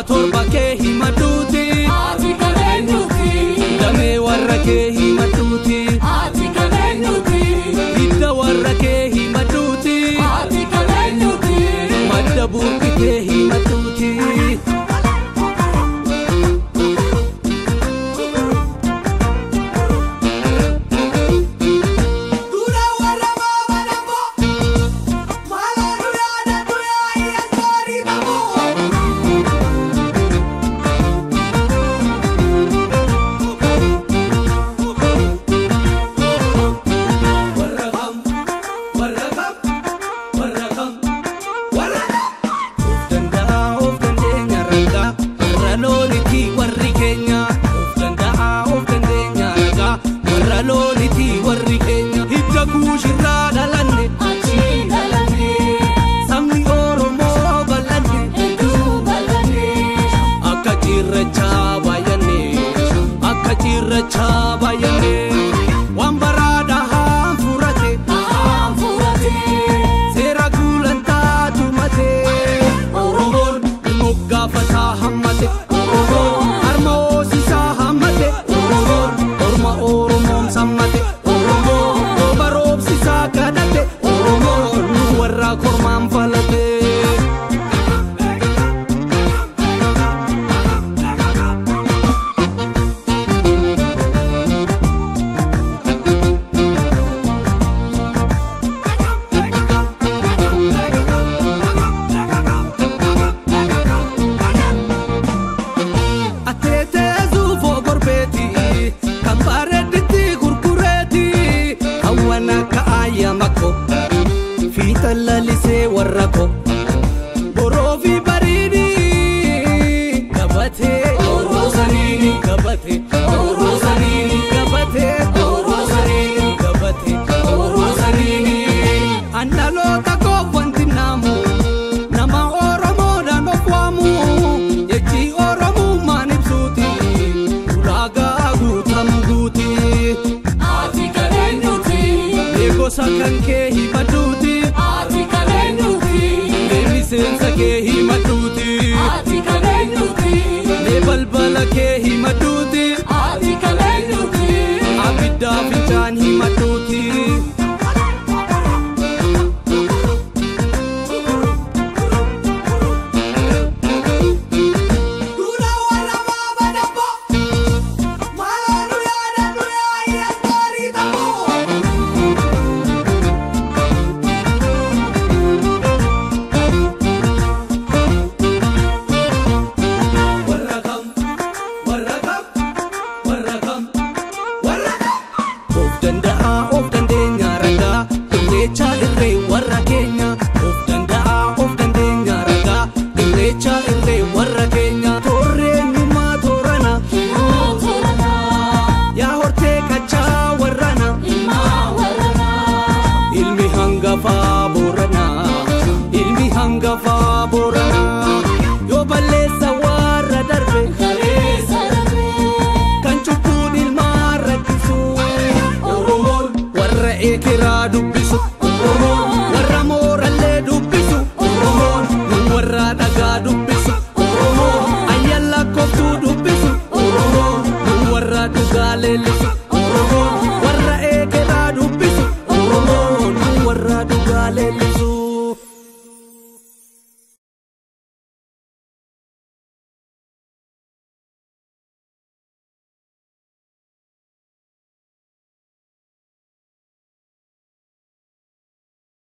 torba kee himaduuti ati kabeenyuuti damee warra kee himaduuti ati kabeenyuuti hidda warra kee himaduuti ati kabeenyuuti madda buuqi kee himaduuti Lalisee warra ko boroofi bareedi gabatee oroosaniini gabatee oroosaniini gabatee oroosaniini gabatee oroosaniini andaloota koowwanti naamu nama oromoodhaan of waamu jechi oromummaan ibsuuti ulaagaa guutamu guuti ati kabeenyuuti eegosa kan kee himaduuti sensa kee himaduuti ati kabeenyuuti balbala kee himaduuti ati kabeenyuuti abiddaa fincaan himaduuti Kira dubbisu Oromoon warra moorallee dubbisu Oromoon warra dhagaa dubbisu Oromoon ayyalla koftuu dubbisu Oromoon warra dhugaa leellisu Oromoon warra eegeraa dubbisu Oromoon warra dhugaa leellisu